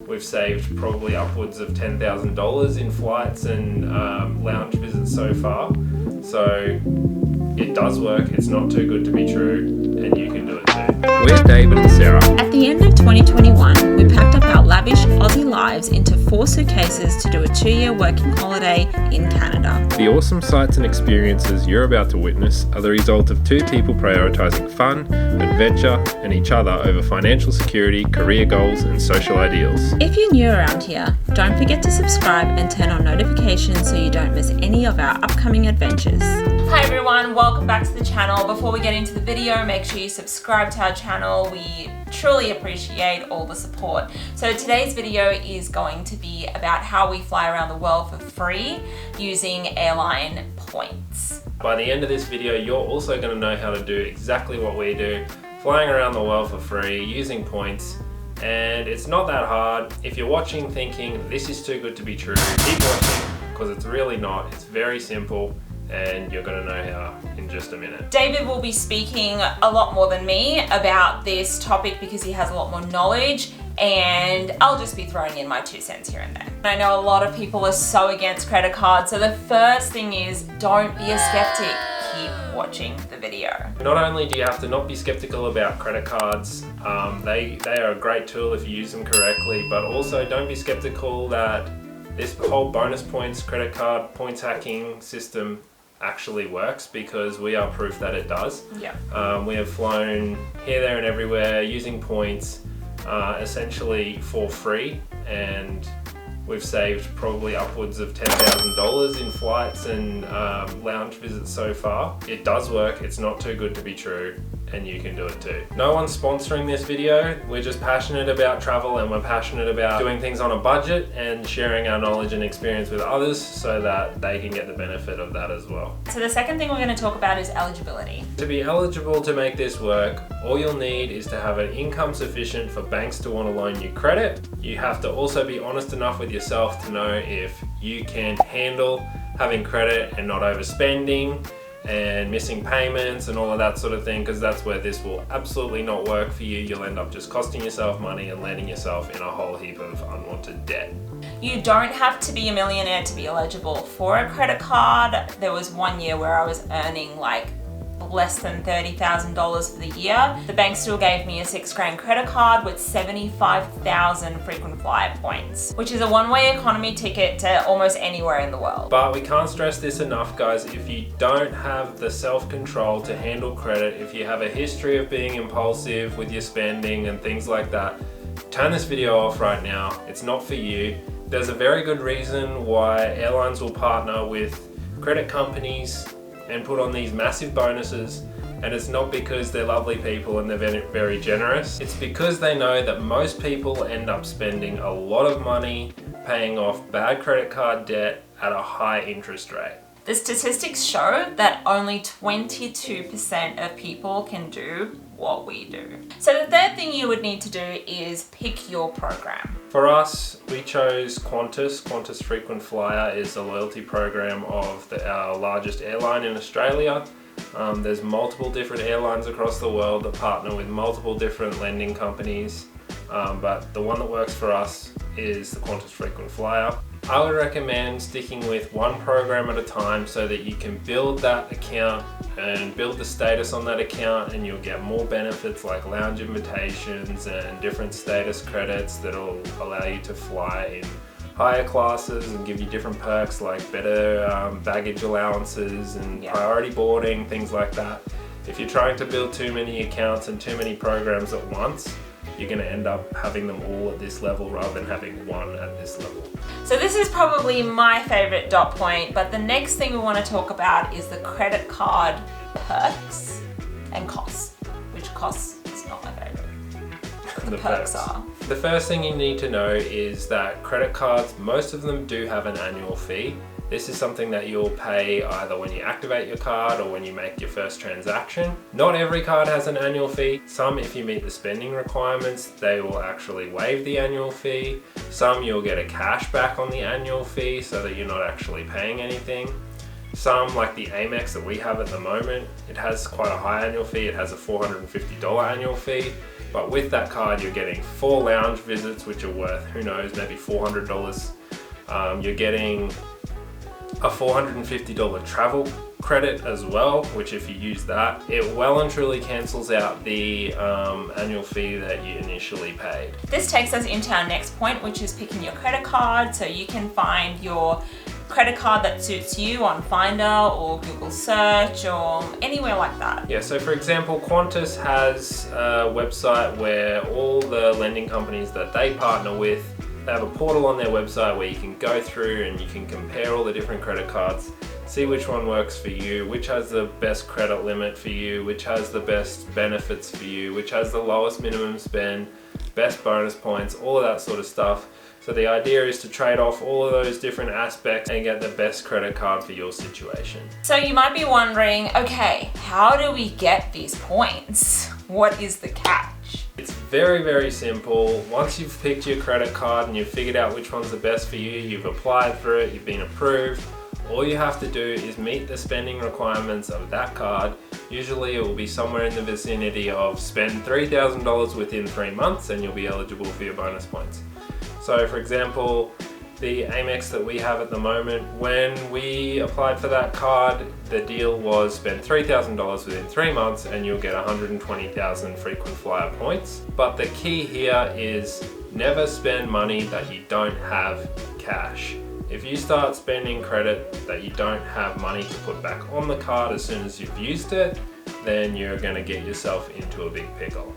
We've saved probably upwards of $10,000 in flights and lounge visits so far. So it does work, it's not too good to be true, and you can do it too. We're David and Sarah. At the end of 2021, we packed up our lavish Aussie lives into 4 suitcases to do a 2-year working holiday in Canada. The awesome sights and experiences you're about to witness are the result of 2 people prioritising fun, adventure, and each other over financial security, career goals, and social ideals. If you're new around here, don't forget to subscribe and turn on notifications so you don't miss any of our upcoming adventures. Hi everyone, welcome back to the channel. Before we get into the video, make sure you subscribe to our channel. We truly appreciate all the support. So today's video is going to be about how we fly around the world for free using airline points. By the end of this video, you're also going to know how to do exactly what we do, flying around the world for free using points. And it's not that hard. If you're watching thinking this is too good to be true, keep watching, because it's really not. It's very simple, and you're going to know how in just a minute. David will be speaking a lot more than me about this topic because he has a lot more knowledge, and I'll just be throwing in my 2 cents here and there. I know a lot of people are so against credit cards, so the first thing is don't be a skeptic. Keep watching the video. Not only do you have to not be skeptical about credit cards, they are a great tool if you use them correctly, but also don't be skeptical that this whole bonus points credit card points hacking system actually works, because we are proof that it does. Yeah. We have flown here, there and everywhere using points essentially for free, and we've saved probably upwards of $10,000 in flights and lounge visits so far. It does work, it's not too good to be true, and you can do it too. No one's sponsoring this video. We're just passionate about travel, and we're passionate about doing things on a budget and sharing our knowledge and experience with others so that they can get the benefit of that as well. So the second thing we're going to talk about is eligibility. To be eligible to make this work, all you'll need is to have an income sufficient for banks to want to loan you credit. You have to also be honest enough with yourself to know if you can handle having credit and not overspending and missing payments and all of that sort of thing, because that's where this will absolutely not work for you. You'll end up just costing yourself money and landing yourself in a whole heap of unwanted debt. You don't have to be a millionaire to be eligible for a credit card. There was 1 year where I was earning like less than $30,000 for the year. The bank still gave me a $6,000 credit card with 75,000 frequent flyer points, which is a one-way economy ticket to almost anywhere in the world. But we can't stress this enough, guys. If you don't have the self-control to handle credit, if you have a history of being impulsive with your spending and things like that, turn this video off right now. It's not for you. There's a very good reason why airlines will partner with credit companies and put on these massive bonuses, and it's not because they're lovely people and they're very generous. It's because they know that most people end up spending a lot of money paying off bad credit card debt at a high interest rate. The statistics show that only 22% of people can do what we do. So the third thing you would need to do is pick your program. For us, we chose Qantas. Qantas Frequent Flyer is a loyalty program of our largest airline in Australia. There's multiple different airlines across the world that partner with multiple different lending companies, but the one that works for us is the Qantas Frequent Flyer. I would recommend sticking with one program at a time so that you can build that account and build the status on that account, and you'll get more benefits like lounge invitations and different status credits that'll allow you to fly in higher classes and give you different perks like better baggage allowances and priority boarding, things like that. If you're trying to build too many accounts and too many programs at once, you're going to end up having them all at this level rather than having one at this level. So this is probably my favorite dot point, but the next thing we want to talk about is the credit card perks and costs, which costs is not my favorite. The perks are. The first thing you need to know is that credit cards, most of them do have an annual fee. This is something that you'll pay either when you activate your card or when you make your first transaction. Not every card has an annual fee. Some, if you meet the spending requirements, they will actually waive the annual fee. Some you'll get a cash back on the annual fee so that you're not actually paying anything. Some, like the Amex that we have at the moment, it has quite a high annual fee. It has a $450 annual fee. But with that card, you're getting 4 lounge visits, which are worth, who knows, maybe $400. You're getting a $450 travel credit as well, which if you use that, it well and truly cancels out the annual fee that you initially paid. This takes us into our next point, which is picking your credit card. So you can find your credit card that suits you on Finder or Google Search or anywhere like that. Yeah, so for example, Qantas has a website where all the lending companies that they partner with, they have a portal on their website where you can go through and you can compare all the different credit cards, see which one works for you, which has the best credit limit for you, which has the best benefits for you, which has the lowest minimum spend, best bonus points, all of that sort of stuff. So the idea is to trade off all of those different aspects and get the best credit card for your situation. So you might be wondering, okay, how do we get these points? What is the catch? It's very, very simple. Once you've picked your credit card and you've figured out which one's the best for you, you've applied for it, you've been approved, all you have to do is meet the spending requirements of that card. Usually it will be somewhere in the vicinity of spend $3,000 within 3 months and you'll be eligible for your bonus points. So for example, the Amex that we have at the moment, when we applied for that card, the deal was spend $3,000 within 3 months and you'll get 120,000 frequent flyer points. But the key here is never spend money that you don't have cash. If you start spending credit that you don't have money to put back on the card as soon as you've used it, then you're going to get yourself into a big pickle.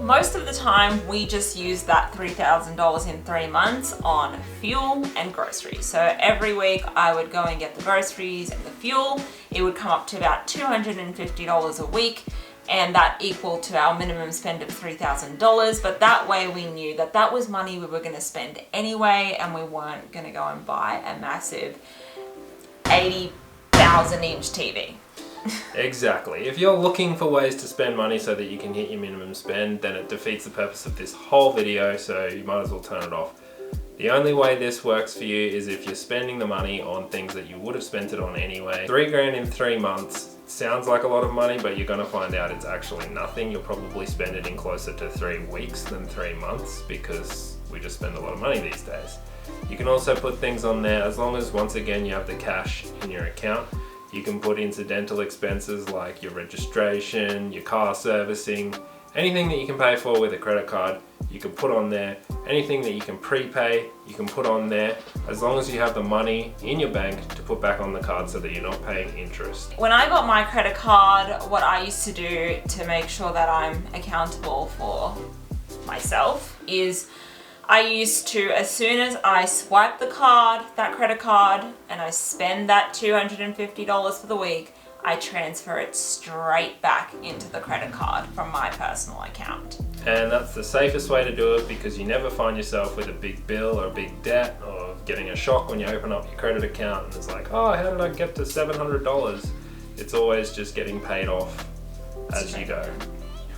Most of the time, we just use that $3,000 in 3 months on fuel and groceries. So every week I would go and get the groceries and the fuel. It would come up to about $250 a week, and that equal to our minimum spend of $3,000. But that way we knew that that was money we were going to spend anyway, and we weren't going to go and buy a massive 80,000 inch TV. Exactly. If you're looking for ways to spend money so that you can hit your minimum spend, then it defeats the purpose of this whole video, so you might as well turn it off. The only way this works for you is if you're spending the money on things that you would have spent it on anyway. $3,000 in 3 months sounds like a lot of money, but you're going to find out it's actually nothing. You'll probably spend it in closer to 3 weeks than 3 months, because we just spend a lot of money these days. You can also put things on there as long as, once again, you have the cash in your account. You can put incidental expenses like your registration, your car servicing, anything that you can pay for with a credit card, you can put on there. Anything that you can prepay, you can put on there, as long as you have the money in your bank to put back on the card so that you're not paying interest. When I got my credit card, what I used to do to make sure that I'm accountable for myself is I used to, as soon as I swipe the card, that credit card, and I spend that $250 for the week, I transfer it straight back into the credit card from my personal account. And that's the safest way to do it, because you never find yourself with a big bill or a big debt, or getting a shock when you open up your credit account and it's like, oh, how did I get to $700? It's always just getting paid off as you go.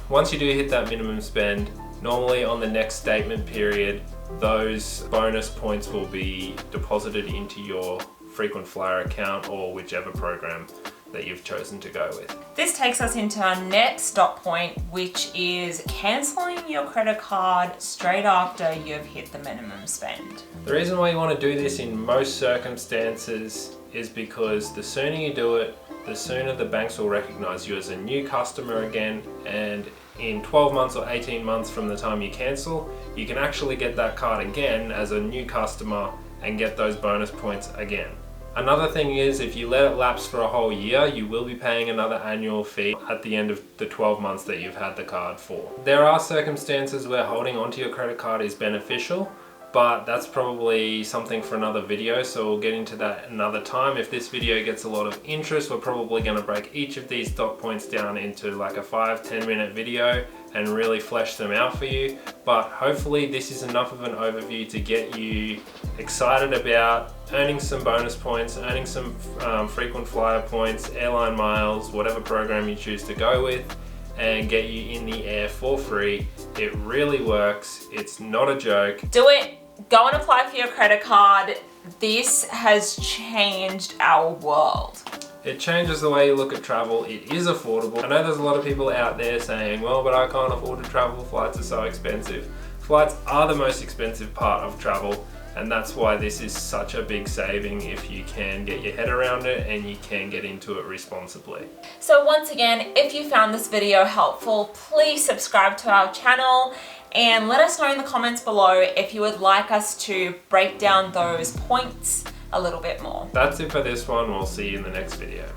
Once you do hit that minimum spend, normally on the next statement period, those bonus points will be deposited into your frequent flyer account or whichever program that you've chosen to go with. This takes us into our next stop point, which is cancelling your credit card straight after you've hit the minimum spend. The reason why you want to do this in most circumstances is because the sooner you do it, the sooner the banks will recognize you as a new customer again, and in 12 months or 18 months from the time you cancel, you can actually get that card again as a new customer and get those bonus points again. Another thing is, if you let it lapse for a whole year, you will be paying another annual fee at the end of the 12 months that you've had the card for. There are circumstances where holding onto your credit card is beneficial, but that's probably something for another video, so we'll get into that another time. If this video gets a lot of interest, we're probably going to break each of these dot points down into like a 5-10 minute video and really flesh them out for you. But hopefully this is enough of an overview to get you excited about earning some bonus points, earning some frequent flyer points, airline miles, whatever program you choose to go with, and get you in the air for free. It really works. It's not a joke. Do it. Go and apply for your credit card. This has changed our world. It changes the way you look at travel. It is affordable. I know there's a lot of people out there saying, well, but I can't afford to travel, flights are so expensive. Flights are the most expensive part of travel, and that's why this is such a big saving if you can get your head around it and you can get into it responsibly. So once again, if you found this video helpful, please subscribe to our channel and let us know in the comments below if you would like us to break down those points a little bit more. That's it for this one. We'll see you in the next video.